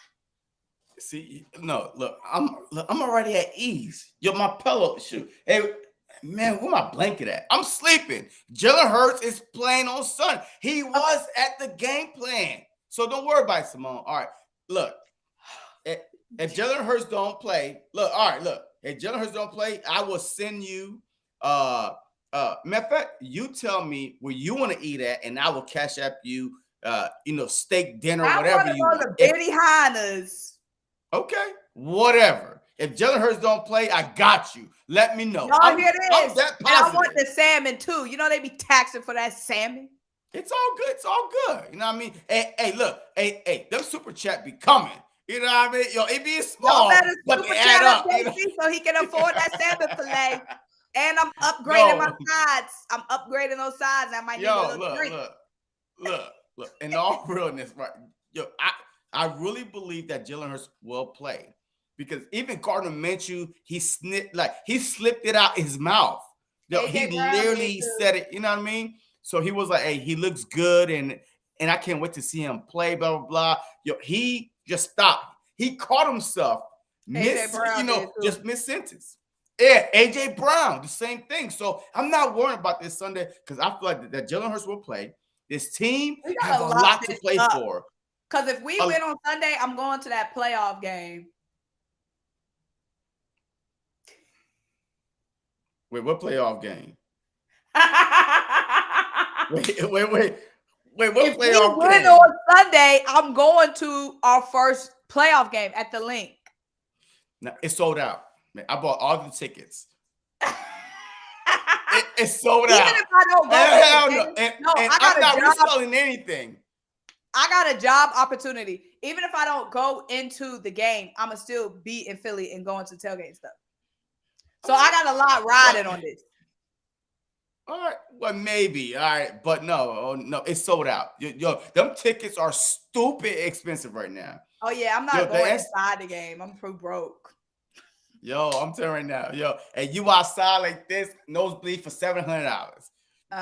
See, no, look, I'm already at ease. My pillow, shoot. Hey, man, where my blanket at? I'm sleeping. Jalen Hurts is playing on Sunday. He was at the game plan. So don't worry about it, Symone. All right, look. If Jalen Hurts don't play, if Jalen Hurts don't play, I will send you matter of fact, you tell me where you want to eat at, and I will cash app you steak dinner, whatever you want. Benihana's. Okay, whatever. If Jalen Hurts don't play, I got you. Let me know. Y'all hear this? And I want the salmon too. You know they be taxing for that salmon. It's all good. It's all good. You know what I mean? Hey, look. Hey, them super chat be coming. You know what I mean? It be small, but they add up. So he can afford that salmon fillet. And I'm upgrading my sides. I'm upgrading those sides. I might need a little drink. Look. In all realness, right? I really believe that Jalen Hurts will play because even Gardner Minshew, he slipped it out his mouth. He literally said it. You know what I mean? So he was like, "Hey, he looks good, and I can't wait to see him play." Blah blah blah. He just stopped. He caught himself just mid-sentence. Yeah, AJ Brown, the same thing. So I'm not worried about this Sunday because I feel like that Jalen Hurts will play. This team has a lot to play for. Because if we win on Sunday, I'm going to that playoff game. Wait, what playoff game? Wait. What if playoff we win game? on Sunday, I'm going to our first playoff game at the Link. No, it's sold out. Man, I bought all the tickets. It's sold Even out. if I don't go Hell to no. the And, game, no, and I got I'm a not job. reselling anything. I got a job opportunity. Even if I don't go into the game, I'ma still be in Philly and going to tailgate stuff. So I got a lot riding on this. All right, well, maybe. All right, but no, it's sold out. Yo, them tickets are stupid expensive right now. Oh yeah, I'm not going inside the game. I'm too broke. Yo, I'm telling you right now, yo, and you outside like this, nosebleed for $700.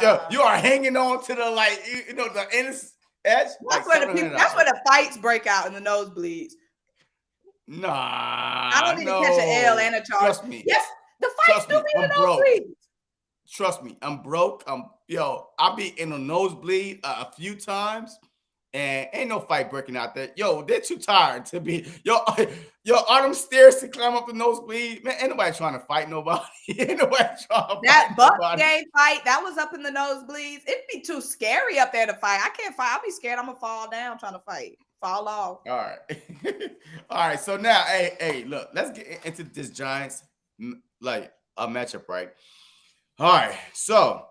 Yo, you are hanging on to the the end edge. That's where the fights break out in the nosebleeds. Nah, I don't need to catch an L and a charge. Trust me. Yes, the fights do be in the nosebleeds. Trust me, I'm broke. I'll be in a nosebleed a few times, and ain't no fight breaking out there. Yo, they're too tired to be. Yo, are them stairs to climb up the nosebleed? Man, ain't nobody trying to fight nobody. Ain't nobody trying to that Bucks game fight that was up in the nosebleeds. It'd be too scary up there to fight. I can't fight. I'll be scared. I'm gonna fall down trying to fight. Fall off. All right, all right. So now, hey, look, let's get into this Giants matchup, right? All right, so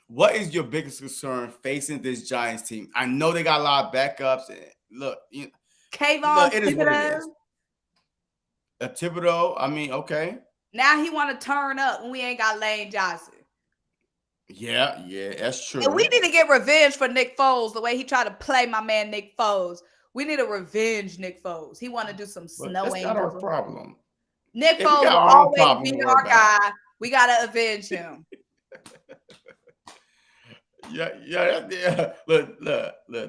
what is your biggest concern facing this Giants team? I know they got a lot of backups. And look, Kayvon it is what it is. Thibodeau, I mean, okay. Now he want to turn up when we ain't got Lane Johnson. Yeah, that's true. And we need to get revenge for Nick Foles, the way he tried to play my man Nick Foles. We need to revenge Nick Foles. He want to do some snow angels. That's not our problem. Nick Foles will always be our guy. We gotta avenge him. Yeah. Look.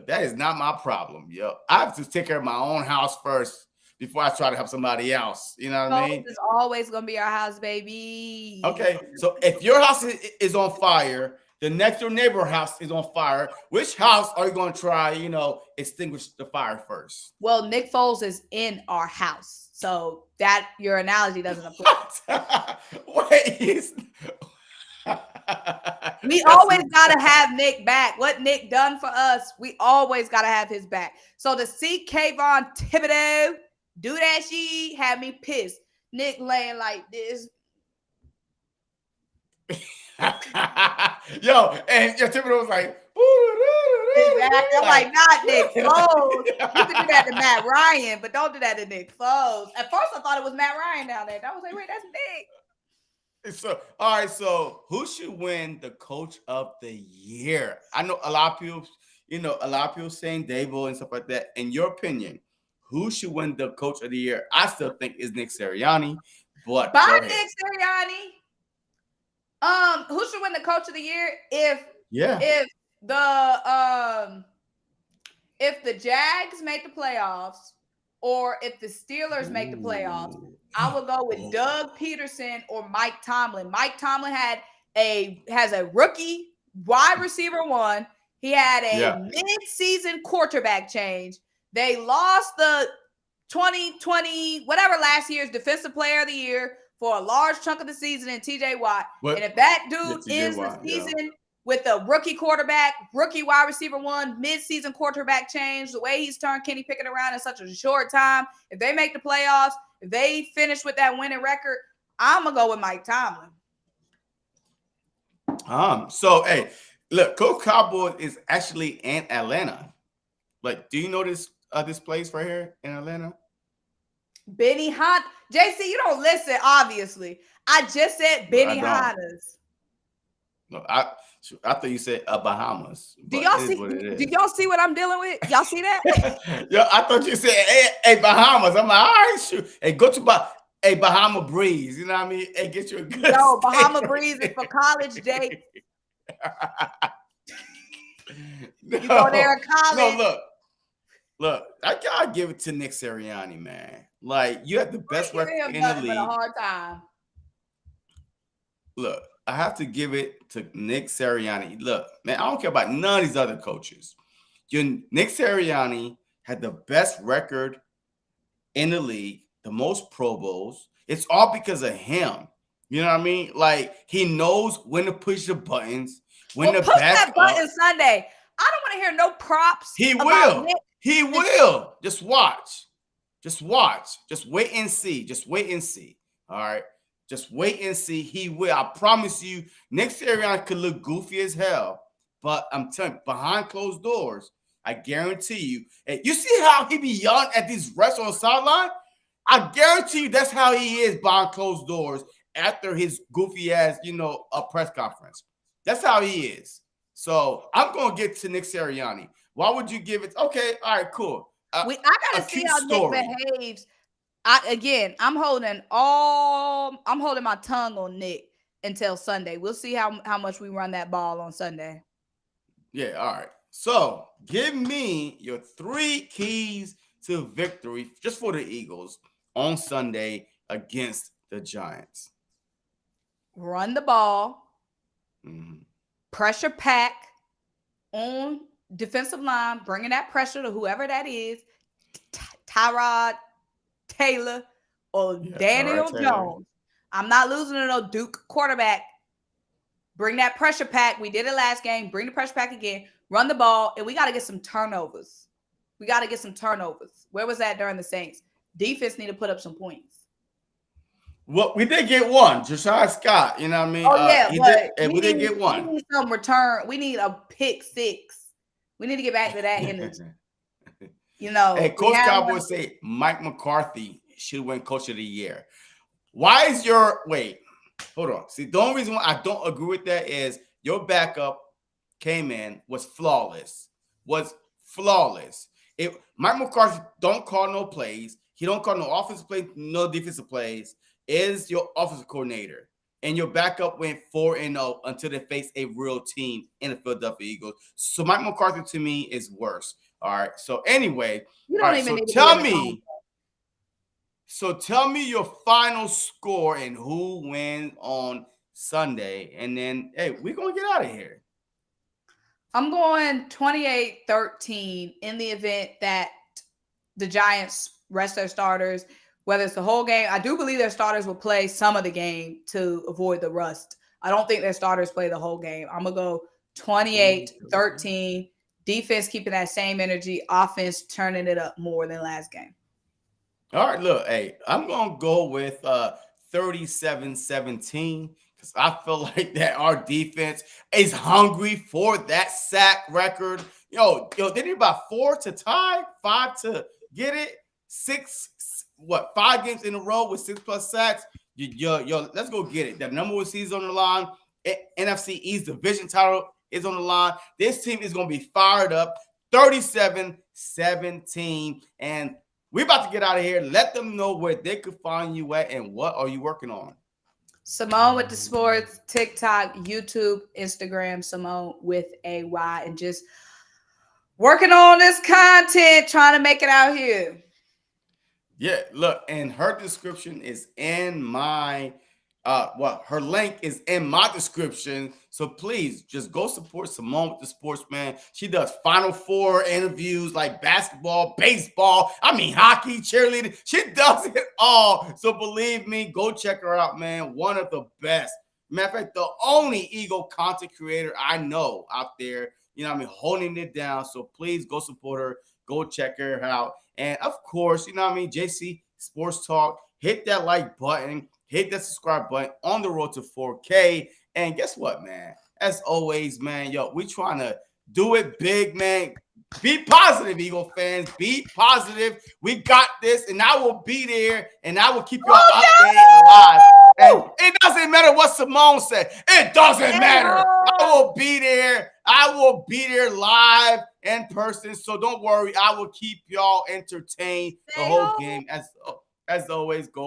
That is not my problem, yo. I have to take care of my own house first before I try to help somebody else. You know what I mean? It's always gonna be our house, baby. Okay, so if your house is on fire, the next door neighbor house is on fire. Which house are you going to try, extinguish the fire first? Well, Nick Foles is in our house, so that your analogy doesn't apply. Wait, we always gotta have Nick back. What Nick done for us, we always gotta have his back. So to see Kayvon Thibodeau do that shit had me pissed. Nick laying like this. Yo, and Thibodeau was like, exactly. I'm like, not Nick Foles. You can do that to Matt Ryan, but don't do that to Nick Foles. At first, I thought it was Matt Ryan down there. I was like, wait, that's Nick. So, all right. So, who should win the Coach of the Year? I know a lot of people, saying Dable and stuff like that. In your opinion, who should win the Coach of the Year? I still think is Nick Sirianni. But by Nick Sirianni. Who should win the Coach of the Year? If the Jags make the playoffs, or if the Steelers make the playoffs, I would go with Doug Peterson or Mike Tomlin. Mike Tomlin has a rookie wide receiver one. He had a mid-season quarterback change. They lost the 2020, whatever last year's Defensive Player of the Year for a large chunk of the season in TJ Watt. And if that dude ends the season with a rookie quarterback, rookie wide receiver one, mid-season quarterback change, the way he's turned Kenny Pickett around in such a short time, if they make the playoffs, if they finish with that winning record, I'm going to go with Mike Tomlin. So, hey, look, Coach Cowboy is actually in Atlanta. Like, do you know this place right here in Atlanta? Benny Hunt. JC, you don't listen, obviously. I just said Benny Hanna's. No, I thought you said Bahamas. Do y'all see what I'm dealing with? Y'all see that? Yo, I thought you said hey Bahamas. I'm like, all right, shoot. Hey, go to Bahama Breeze. You know what I mean? Hey, get you a good No, Bahama Breeze is for college dates. You go there in college. No, look, I gotta give it to Nick Sirianni, man. Like, you have the best record in the league. A hard time. Look, I have to give it to Nick Sirianni. Look, man, I don't care about none of these other coaches. Nick Sirianni had the best record in the league, the most Pro Bowls. It's all because of him. You know what I mean? Like, he knows when to push the buttons, when to push that button Sunday. I don't want to hear no props. He will. He will. Just watch. Just watch. Just wait and see. All right. Just wait and see. He will. I promise you, Nick Sirianni could look goofy as hell, but I'm telling you, behind closed doors, I guarantee you. And you see how he be yelling at these refs on the sideline? I guarantee you that's how he is behind closed doors after his goofy ass, a press conference. That's how he is. So I'm gonna get to Nick Sirianni. Why would you give it? Okay, all right, cool. I gotta see how Nick behaves. I'm holding my tongue on Nick until Sunday. We'll see how much we run that ball on Sunday. Yeah, all right. So give me your 3 keys to victory just for the Eagles on Sunday against the Giants. Run the ball. Mm-hmm. Pressure pack on defensive line, bringing that pressure to whoever that is, Tyrod Taylor or Daniel Jones. I'm not losing to no Duke quarterback. Bring that pressure pack. We did it last game. Bring the pressure pack again. Run the ball, and we got to get some turnovers. Where was that during the Saints? Defense need to put up some points. Well, we did get one, Josiah Scott. You know what I mean? Oh yeah, we did get one. We need some return. We need a pick 6. We need to get back to that energy. Hey, Coach Cowboys say Mike McCarthy should win Coach of the Year. Why is wait? Hold on. See, the only reason why I don't agree with that is your backup came in was flawless. Mike McCarthy don't call no plays. He don't call no offensive plays, no defensive plays. Is your offensive coordinator. And your backup went 4-0 until they faced a real team in the Philadelphia Eagles. So Mike McCarthy to me is worse. All right. So anyway, tell me your final score and who wins on Sunday. And then, hey, we're going to get out of here. I'm going 28-13 in the event that the Giants rest their starters. Whether it's the whole game, I do believe their starters will play some of the game to avoid the rust. I don't think their starters play the whole game. I'm going to go 28-13. Defense keeping that same energy. Offense turning it up more than last game. All right, look, hey, I'm going to go with 37-17 because I feel like that our defense is hungry for that sack record. Yo, they need about 4 to tie, 5 to get it, 5 games in a row with 6+ sacks. Yo, let's go get it. That number 1 seed is on the line. NFC East division title is on the line. This team is going to be fired up. 37-17. And we're about to get out of here. Let them know where they could find you at and what are you working on. Symone with the sports, TikTok, YouTube, Instagram, Symone with a Y, and just working on this content, trying to make it out here. Yeah, look, and her description is in my her link is in my description. So please just go support Symone with the sports, man. She does Final Four interviews like basketball, baseball, hockey, cheerleading. She does it all. So believe me, go check her out, man. One of the best. Matter of fact, the only Eagle content creator I know out there, holding it down. So please go support her. Go check her out. And of course, JC Sports Talk, hit that like button. Hit that subscribe button on the road to 4K. And guess what, man? As always, man, we trying to do it big, man. Be positive, Eagle fans. Be positive. We got this, and I will be there, and I will keep you updated live. And it doesn't matter what Symone said. It doesn't matter. I will be there. I will be there live in person. So don't worry. I will keep y'all entertained the whole game. As always, go.